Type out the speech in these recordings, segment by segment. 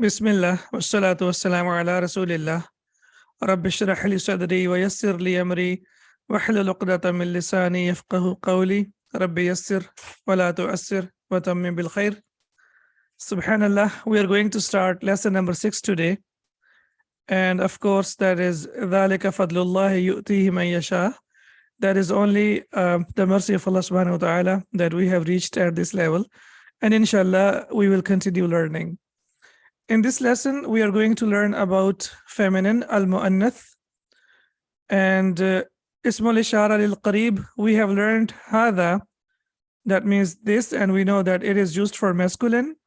Bismillah, wassalatu wassalamu ala rasulillah. Rabbi shrah li sadri wa yassir li amri wahlul uqdatan min lisani yafqahu qawli. Rabbi yassir wa la tu'assir wa tammim bil khair. Subhanallah, we are going to start lesson number 6 today. And of course, that is ذَلِكَ فَضْلُ اللَّهِ يُؤْتِيهِ مَن يَشَاءُ. That is only the mercy of Allah subhanahu wa ta'ala that we have reached at this level. And inshallah, we will continue learning. In this lesson, we are going to learn about feminine, al-mu'annath, and ismul ishara lil qarib. We have learned hada, that means this, and we know that it is used for masculine.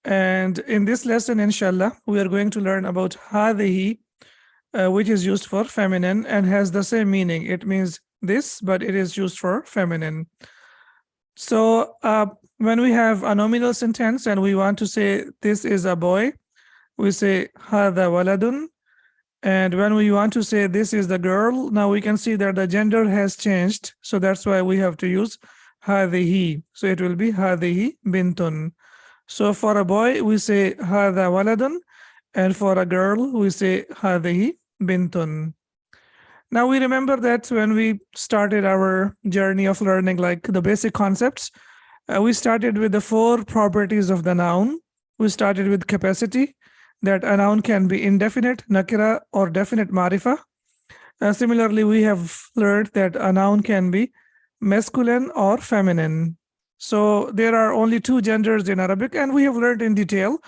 And in this lesson, inshallah, we are going to learn about hadihi, which is used for feminine and has the same meaning. It means this, but it is used for feminine. So when we have a nominal sentence and we want to say this is a boy, we say hadha waladun. And when we want to say this is the girl, now we can see that the gender has changed. So that's why we have to use hadihi. So it will be hadihi bintun. So for a boy, we say hadha waladun. And for a girl, we say hadihi bintun. Now we remember that when we started our journey of learning like the basic concepts, we started with the 4 properties of the noun. We started with capacity, that a noun can be indefinite, nakira, or definite marifa. Similarly, we have learned that a noun can be masculine or feminine. So there are only 2 genders in Arabic, and we have learned in detail.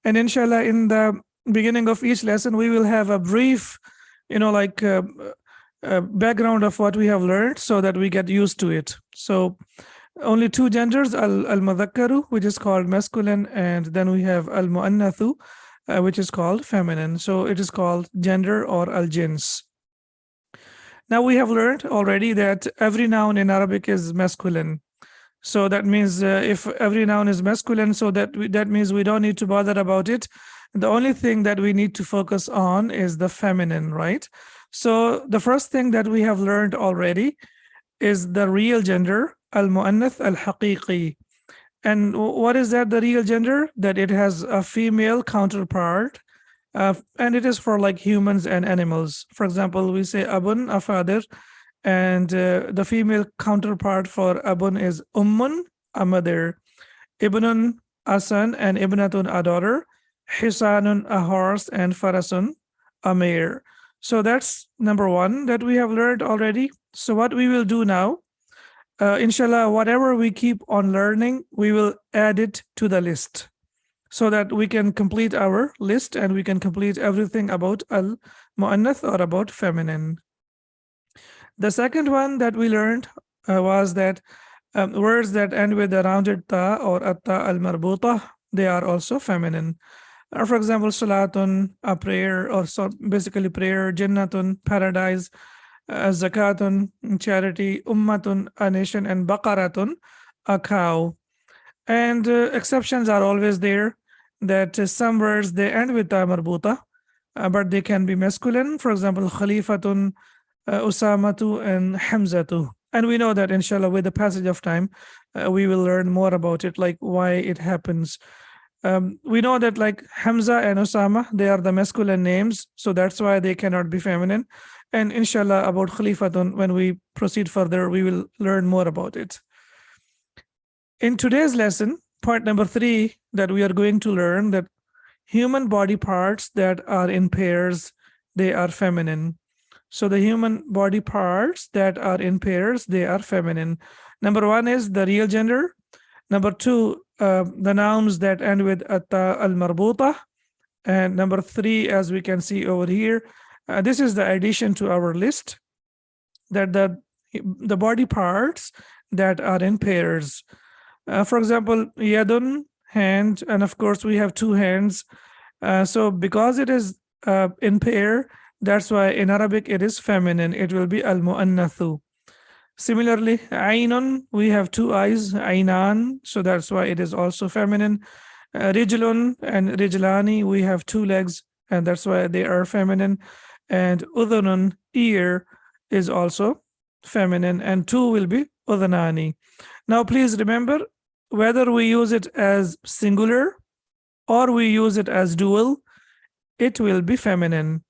And inshallah, in the beginning of each lesson, we will have a brief, background of what we have learned so that we get used to it. So only 2 genders, al-madhakkaru, which is called masculine, and then we have al-mu'annathu, which is called feminine. So it is called gender or al-jins. Now we have learned already that every noun in Arabic is masculine. So that means if every noun is masculine, so that means we don't need to bother about it. The only thing that we need to focus on is the feminine, right? So the first thing that we have learned already is the real gender, al-mu'annath al-haqiqi. And what is that, the real gender? That it has a female counterpart, and it is for like humans and animals. For example, we say abun, a father, and the female counterpart for abun is ummun, a mother, ibnun, a son, and ibnatun, a daughter, hisanun, a horse, and farasun, a mare. So that's number 1 that we have learned already. So what we will do now, inshallah, whatever we keep on learning, we will add it to the list so that we can complete our list and we can complete everything about al-mu'annath or about feminine. The second one that we learned was that words that end with a rounded ta or atta al-marbuta, they are also feminine. For example, salatun, a prayer, or so basically prayer, jannatun, paradise, zakatun, charity, ummatun, a nation, and baqaratun, a cow. And exceptions are always there, that some words they end with ta marbuta, but they can be masculine. For example, khalifatun, usamatu, and hamzatu. And we know that inshallah with the passage of time, we will learn more about it, like why it happens. We know that like Hamza and Osama, they are the masculine names, so that's why they cannot be feminine. And inshallah about Khalifatun, when we proceed further, we will learn more about it. In today's lesson, part number 3, that we are going to learn that human body parts that are in pairs, they are feminine. So the human body parts that are in pairs, they are feminine. Number 1 is the real gender. Number 2, the nouns that end with atta al-marbuta. And number 3, as we can see over here, this is the addition to our list, that the body parts that are in pairs. For example, yadun, hand, and of course we have 2 hands. So because it is in pair, that's why in Arabic it is feminine. It will be al-mu'annathu. Similarly, aynun, we have 2 eyes, aynan, so that's why it is also feminine. Rijlun and rijlani, we have 2 legs, and that's why they are feminine. And udhunun, ear, is also feminine, and 2 will be udhanani. Now please remember, whether we use it as singular or we use it as dual, it will be feminine.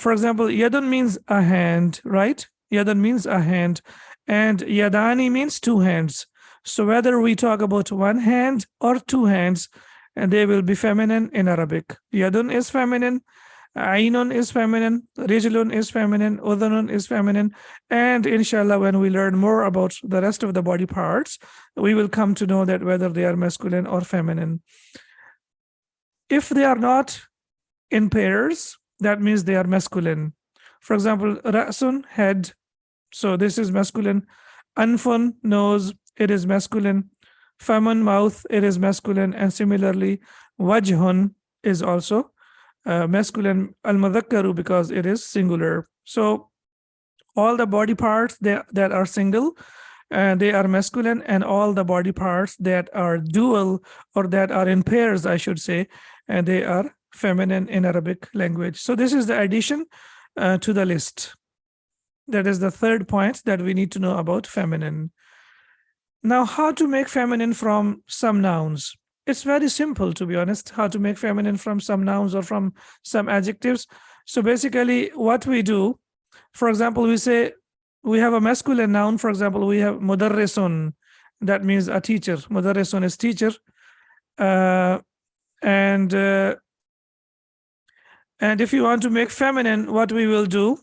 For example, yadun means a hand, right? Yadun means a hand, and yadani means two hands. So whether we talk about one hand or two hands, and they will be feminine in Arabic. Yadun is feminine, Ainun is feminine, Rijlun is feminine, Udhunun is feminine, and inshallah, when we learn more about the rest of the body parts, we will come to know that whether they are masculine or feminine. If they are not in pairs, that means they are masculine. For example, Ra'sun, head, so this is masculine. Anfun, nose, it is masculine. Famun, mouth, it is masculine. And similarly, Wajhun is also masculine. Al-Madhakkaru, because it is singular. So all the body parts that are single, they are masculine, and all the body parts that are dual, or that are in pairs, I should say, and they are feminine in Arabic language. So this is the addition to the list. That is the third point that we need to know about feminine. Now, how to make feminine from some nouns? It's very simple, to be honest, how to make feminine from some nouns or from some adjectives. So basically what we do, for example, we say we have a masculine noun. For example, we have mudarrisun, that means a teacher. Mudarrisun is teacher. And if you want to make feminine, what we will do,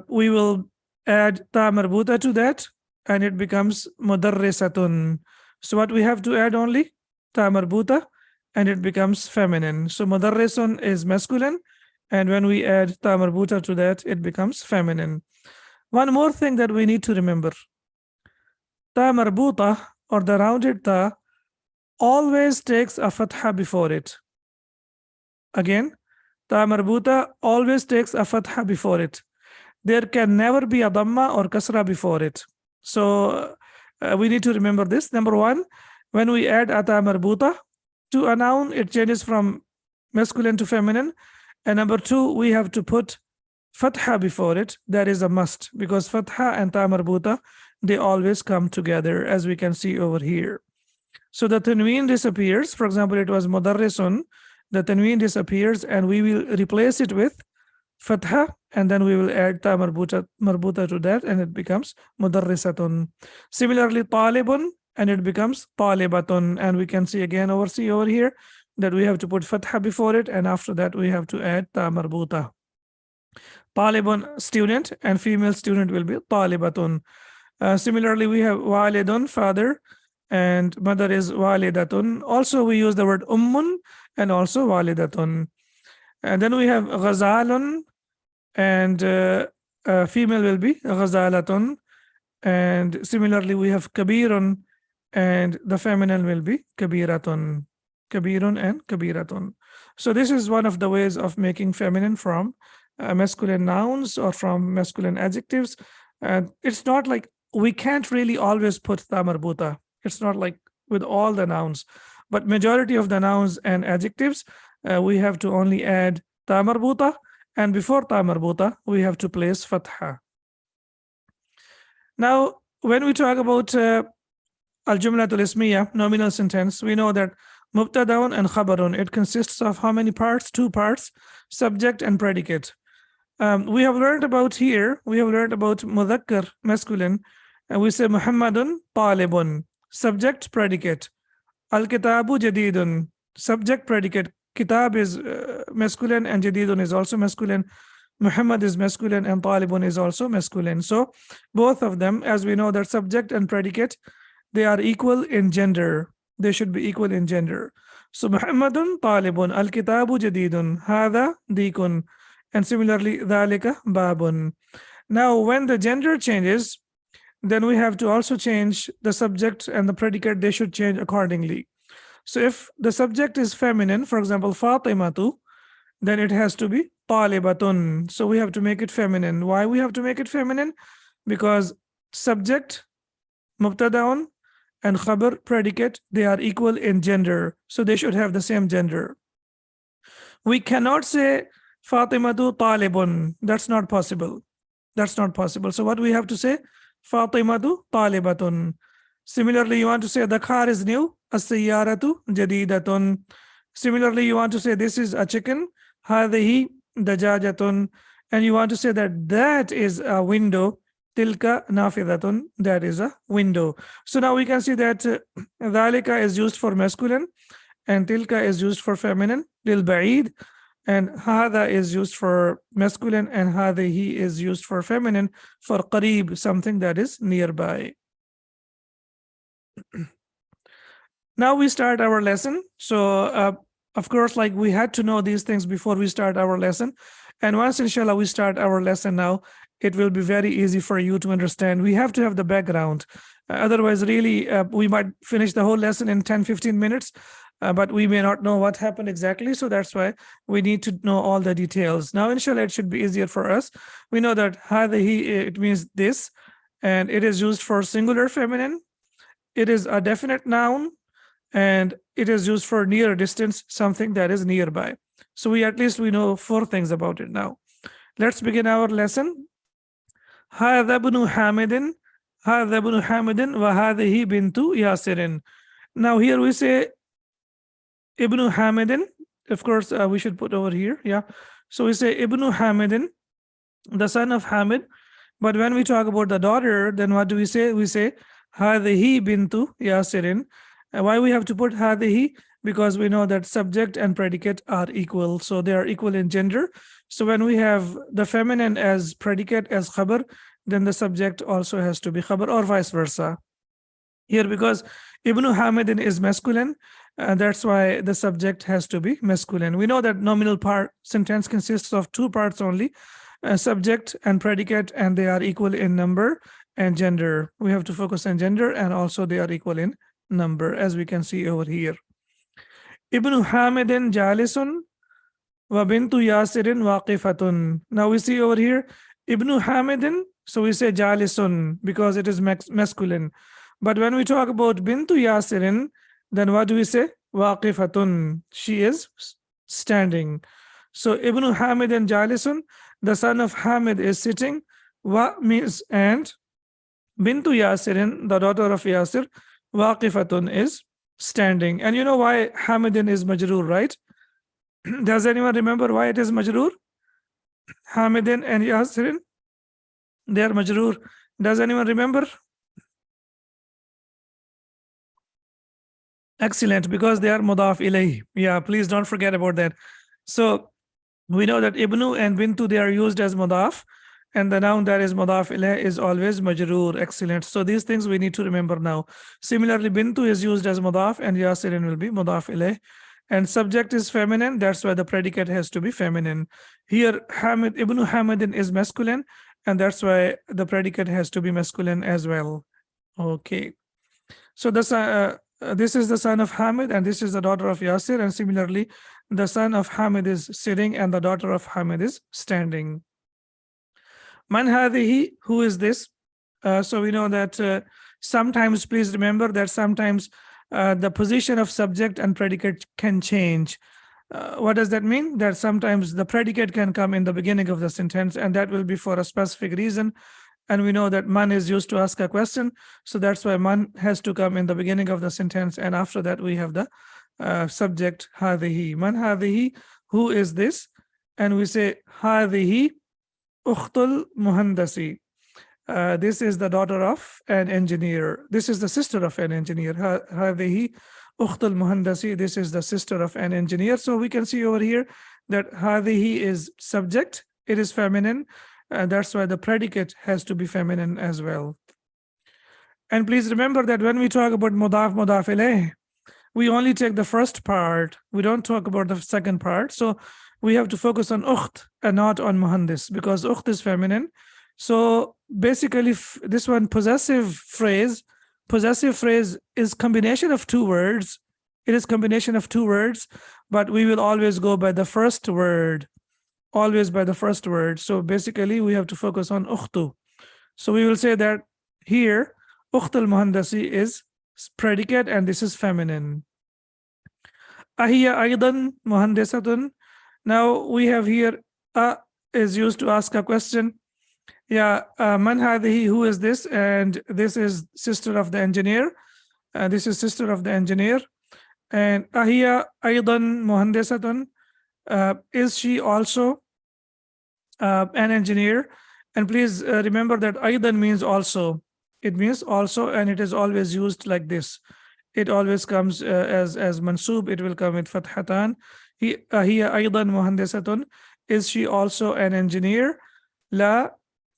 we will add ta marbuta to that, and it becomes mudarrisatun. So what we have to add only ta marbuta, and it becomes feminine. So mudarrisun is masculine, and when we add ta marbuta to that, it becomes feminine. One more thing that we need to remember: ta marbuta, or the rounded ta, always takes a fatha before it. Again, ta marbuta always takes a fatha before it. There can never be a dhamma or kasra before it. So we need to remember this. Number one, when we add a ta marbuta to a noun, it changes from masculine to feminine. And number two, we have to put fatha before it. That is a must, because fatha and ta marbuta, they always come together, as we can see over here. So the tanween disappears. For example, it was mudarrisun. The tanween disappears, and we will replace it with fatha, and then we will add ta marbuta to that, and it becomes mudarrisatun. Similarly, talibun, and it becomes talibatun. And we can see again over here that we have to put fatha before it, and after that we have to add ta marbuta. Talibun, student, and female student will be talibatun. Similarly, we have walidun, father, and mother is walidatun. Also, we use the word ummun and also walidatun. And then we have ghazalun, and female will be ghazalatun. And similarly, we have kabirun, and the feminine will be kabiratun. Kabirun and kabiratun. So this is one of the ways of making feminine from masculine nouns or from masculine adjectives. And it's not like we can't really always put ta marbuta. It's not like with all the nouns, but majority of the nouns and adjectives, we have to only add ta marbuta, and before ta marbuta, we have to place fatha. Now, when we talk about al-jumlatul ismiya, nominal sentence, we know that mubtadaun and khabarun, it consists of how many parts? Two parts, subject and predicate. We have learned about mudhakkar, masculine, and we say Muhammadun talibun, subject, predicate. Al-kitabu jadidun, subject, predicate. Kitab is masculine, and jadidun is also masculine. Muhammad is masculine, and talibun is also masculine. So both of them, as we know that subject and predicate, they are equal in gender. They should be equal in gender. So Muhammadun talibun, al-kitabu jadidun, hadha dikun, and similarly dhalika babun. Now, when the gender changes, then we have to also change the subject and the predicate. They should change accordingly. So if the subject is feminine, for example, Fatimatu, then it has to be talibatun. So we have to make it feminine. Why we have to make it feminine? Because subject, mubtadaun, and khabar, predicate, they are equal in gender. So they should have the same gender. We cannot say Fatimatu talibun. That's not possible. That's not possible. So what we have to say? Fatimatu talibatun. Similarly, you want to say the car is new, as-sayyaratu jadidatun. Similarly, you want to say this is a chicken, هذه دجاجة, and you want to say that that is a window, tilka nafidatun, that is a window. So now we can see that ذلك is used for masculine and tilka is used for feminine, lil ba'id, and hada is used for masculine and هذه is used for feminine, for qarib, something that is nearby. Now we start our lesson. So of course, like we had to know these things before we start our lesson. And once inshallah we start our lesson now, it will be very easy for you to understand. We have to have the background. Otherwise, really, we might finish the whole lesson in 10-15 minutes, but we may not know what happened exactly. So that's why we need to know all the details. Now, inshallah, it should be easier for us. We know that هذه, it means this, and it is used for singular feminine. It is a definite noun, and it is used for near distance, something that is nearby. So we know 4 things about it now. Let's begin our lesson. هذا ابن حامد, هذا ابن حامد وهذه بنت ياسر. Now here we say Ibn Hamidin. Of course, we should put over here. Yeah. So we say Ibn Hamidin, the son of Hamid. But when we talk about the daughter, then what do we say? We say هذه بنت ياسر. Why we have to put هذه? Because we know that subject and predicate are equal. So they are equal in gender. So when we have the feminine as predicate, as khabar, then the subject also has to be khabar, or vice versa. Here, because Ibn Hamidin is masculine, that's why the subject has to be masculine. We know that nominal part sentence consists of 2 parts only, subject and predicate, and they are equal in number and gender. We have to focus on gender, and also they are equal in number, as we can see over here. Ibn Hamidin jalisun wa bintu Yasirin waqifatun. Now we see over here Ibn Hamidin, so we say jalisun because it is masculine. But when we talk about bintu Yasirin, then what do we say? Waqifatun, she is standing. So Ibn Hamidin jalisun, the son of Hamid is sitting. Wa means and, bintu Yasirin, the daughter of Yasir, waqifatun is standing. And you know why Hamidin is majroor, right? Does anyone remember why it is majroor? Hamidin and Yasirin, they are majroor. Does anyone remember? Excellent, because they are mudaf ilayh. Yeah, please don't forget about that. So we know that ibnu and bintu, they are used as mudaf, and the noun that is mudaf ilayh is always majroor. Excellent. So these things we need to remember now. Similarly, bintu is used as mudaf, and Yasirin will be mudaf ilayh. And subject is feminine, that's why the predicate has to be feminine. Here, Hamid, Ibn Hamidin is masculine, and that's why the predicate has to be masculine as well. Okay. So this is the son of Hamid, and this is the daughter of Yasir, and similarly, the son of Hamid is sitting, and the daughter of Hamid is standing. Man hadihi, who is this? So we know that sometimes, please remember that sometimes the position of subject and predicate can change. What does that mean? That sometimes the predicate can come in the beginning of the sentence, and that will be for a specific reason. And we know that man is used to ask a question, so that's why man has to come in the beginning of the sentence, and after that we have the subject hadihi. Man hadihi, who is this? And we say hadihi ukhtul muhandasi. This is the daughter of an engineer. This is the sister of an engineer. هذه أخت المهندسي. This is the sister of an engineer. So we can see over here that هذه is subject. It is feminine. That's why the predicate has to be feminine as well. And please remember that when we talk about mudaf ilayh, we only take the first part. We don't talk about the second part. So we have to focus on ukht and not on muhandis, because ukht is feminine. So basically, this one, possessive phrase is combination of 2 words. It is combination of 2 words, but we will always go by the first word. Always by the first word. So basically, we have to focus on ukhtu. So we will say that here, ukht al-muhandasi is predicate, and this is feminine. Ahiya aydan muhandisatun. Now we have here is used to ask a question. Yeah, man hadihi, who is this? And this is sister of the engineer. This is sister of the engineer. And أهي أيضا مهندسة, is she also an engineer? And please remember that أيضا means also. It means also, and it is always used like this. It always comes as mansub. It will come with fathatan. هي أيضا مهندسة. Is she also an engineer? لا,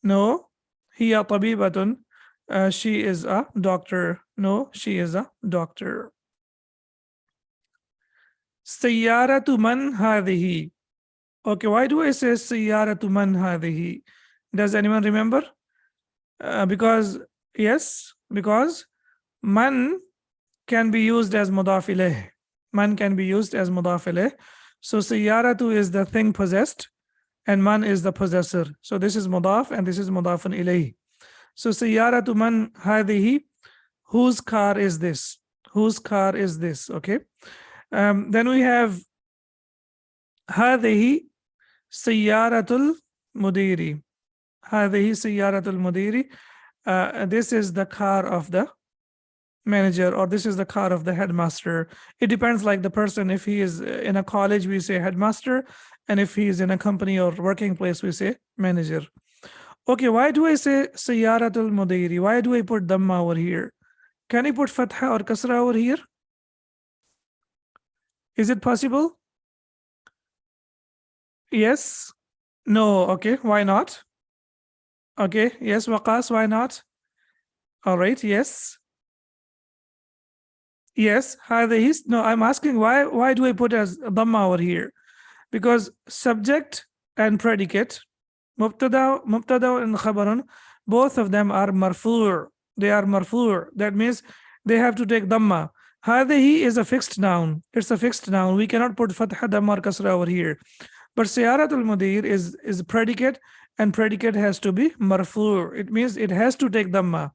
no. هي طبيبة. She is a doctor. No, she is a doctor. سيارة من هذه? Okay, why do I say سيارة من هذه? Does anyone remember? Because man can be used as mudaf ilayh. Man can be used as mudaf ilayh. So sayyaratu is the thing possessed and man is the possessor. So this is mudaf and this is mudafun ilayh. So sayyaratu man hadihi, whose car is this? Whose car is this? Okay. Then we have hadihi sayyaratul mudiri. Hadihi sayyaratul mudiri. This is the car of the manager, or this is the car of the headmaster. It depends, like the person. If he is in a college, we say headmaster, and if he is in a company or working place, we say manager. Okay, why do I say sayyaratul mudiri? Why do I put dhamma over here? Can I put fatha or kasra over here? Is it possible? Yes? No? Okay, why not? Okay, yes, Waqas, why not? All right, yes. Yes, no, I'm asking why do I put as dhamma over here? Because subject and predicate, mubtada and khabarun, both of them are marfu'. They are marfu'. That means they have to take dhamma. Hadihi is a fixed noun. It's a fixed noun. We cannot put fatha, dhamma, or kasra over here. But siyaratul mudir is predicate, and predicate has to be marfu'. It means it has to take dhamma.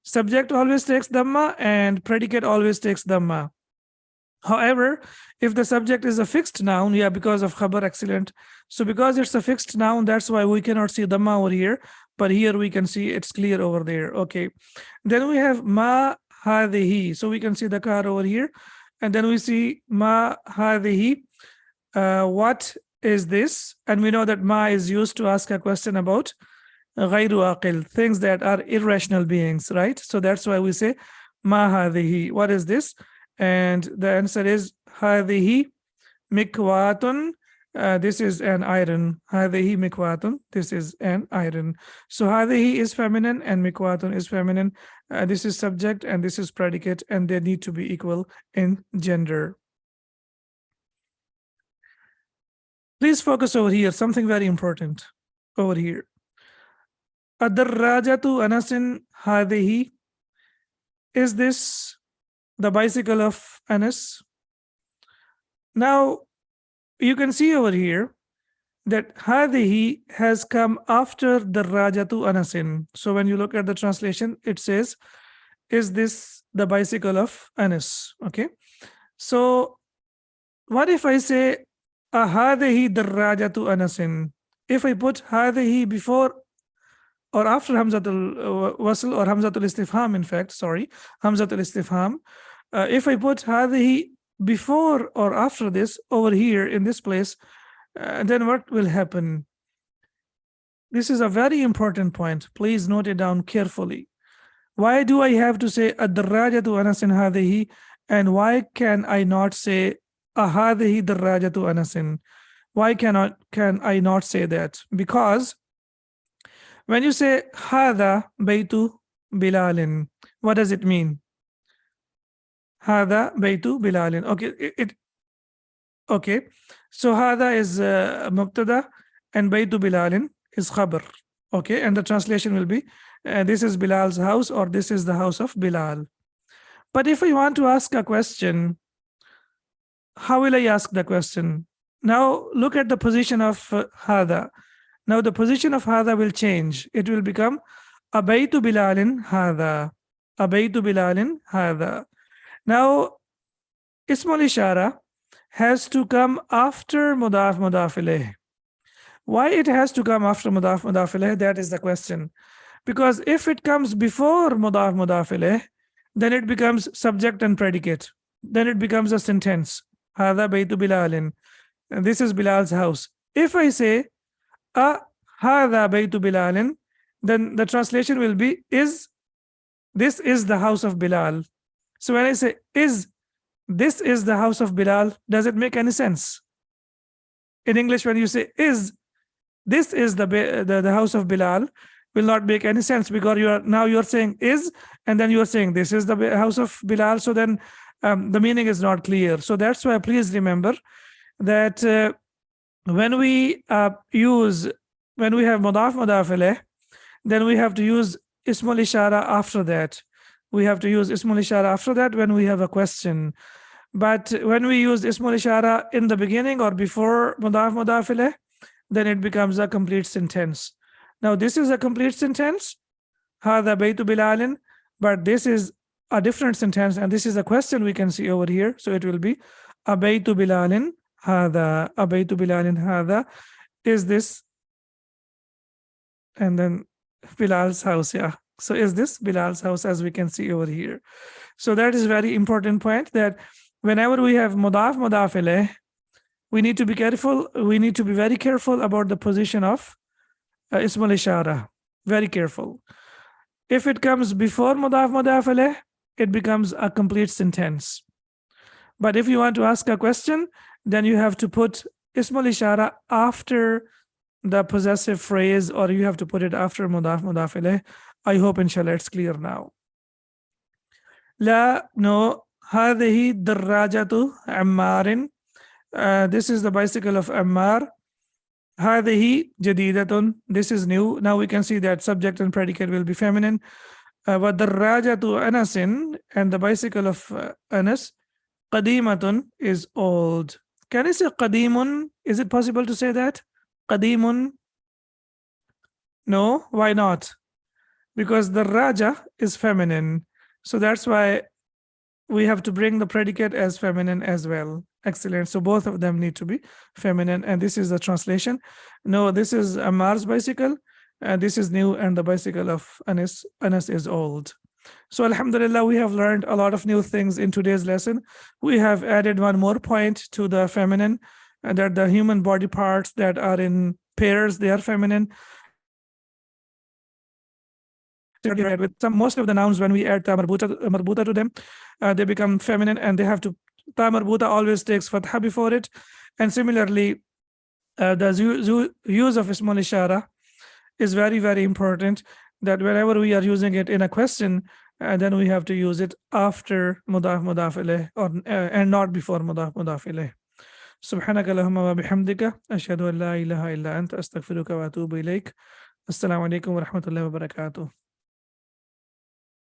Subject always takes dhamma and predicate always takes dhamma. However, if the subject is a fixed noun, because of khabar, excellent. So because it's a fixed noun, that's why we cannot see dhamma over here, but here we can see it's clear over there. Okay. Then we have ma hadhihi. So we can see the car over here. And then we see ma hadhihi. What is this? And we know that ma is used to ask a question about ghayru aqil, things that are irrational beings, right? So that's why we say ma hadhihi. What is this? And the answer is hadhihi mikwatun. This is an iron. Hadhihi mikwatun. This is an iron. So hadhihi is feminine and mikwatun is feminine. This is subject and this is predicate, and they need to be equal in gender. Please focus over here. Something very important over here. Ad-darrajatu Anasin hadhihi. Is this the bicycle of Anas? Now, you can see over here that hadhihi has come after the Rajatu Anasin. So when you look at the translation, it says, is this the bicycle of Anas? Okay. So what if I say ahadihi darrajatu Anasin? If I put hadhihi before or after Hamzatul Wasl or Hamzatul Istifham, in fact, Hamzatul Istifham, if I put hadhihi before or after this over here in this place, then what will happen? This is a very important point. Please note it down carefully. Why do I have to say ad-darrajatu Anasin hadhihi, and why can I not say ahadihi darrajatu Anasin? Why can I not say that? Because when you say hada baytu Bilalin, what does it mean? Hada baytu Bilalin. Okay, okay. So hada is mubtada and baytu Bilalin is khabar. Okay, and the translation will be this is Bilal's house, or this is the house of Bilal. But if I want to ask a question, how will I ask the question? Now look at the position of hada. Now the position of hada will change. It will become abaytu Bilalin hada. Abaytu Bilalin hada. Now Ismul Ishara has to come after mudaf ilayh. Why it has to come after mudaf ilayh? That is the question. Because if it comes before mudaf ilayh, then it becomes subject and predicate. then it becomes a sentence. هذا بيت بلال. And this is Bilal's house. If I say هذا بيت بلال, then the translation will be this is the house of Bilal. So when I say this is the house of Bilal, does it make any sense? In English, when you say this is the house of Bilal, will not make any sense, because you're saying is, and then you're saying this is the house of Bilal. So then the meaning is not clear. So that's why please remember that when we have mudaf mudaf ilayh, then we have to use ismul ishara after that. We have to use ismul ishara after that when we have a question. But when we use ismul ishara in the beginning or before mudaf mudaf ilayh, then it becomes a complete sentence. Now this is a complete sentence, هذا بيت بلال, but this is a different sentence, and this is a question we can see over here. So it will be أبيت بلال هذا, أبيت بلال هذا, is this, and then Bilal's house, yeah. So is this Bilal's house, as we can see over here. So that is very important point, that whenever we have mudaf mudaf ilayh, we need to be careful. We need to be very careful about the position of ismul ishara. Very careful. If it comes before mudaf mudaf ilayh, it becomes a complete sentence. But if you want to ask a question, then you have to put ismul ishara after the possessive phrase, or you have to put it after mudaf mudaf ilayh. I hope inshallah it's clear now. La, no, هذه دراجة عمار. This is the bicycle of Ammar. هذه جديدة. This is new. Now we can see that subject and predicate will be feminine. وَدَرَّاجَةُ أَنَسٍ, and the bicycle of Anas. قديمة is old. Can I say قديم? Is it possible to say that? قديم? No, why not? Because the raja is feminine. So that's why we have to bring the predicate as feminine as well. Excellent. So both of them need to be feminine. And this is the translation. No, this is Ammar's bicycle. And this is new, and the bicycle of Anas is old. So alhamdulillah, we have learned a lot of new things in today's lesson. We have added one more point to the feminine, and that the human body parts that are in pairs, they are feminine. With most of the nouns, when we add ta marbuta to them, they become feminine, and they have to, ta marbuta always takes fatha before it. And similarly, the use of ismul ishara is very, very important, that whenever we are using it in a question, then we have to use it after mudaf mudaf ilayh, or and not before mudaf mudaf ilayh. سبحانك اللهم وبحمدك أشهد أن لا إله إلا أنت أستغفرك وأتوب إليك. السلام عليكم ورحمة الله وبركاته.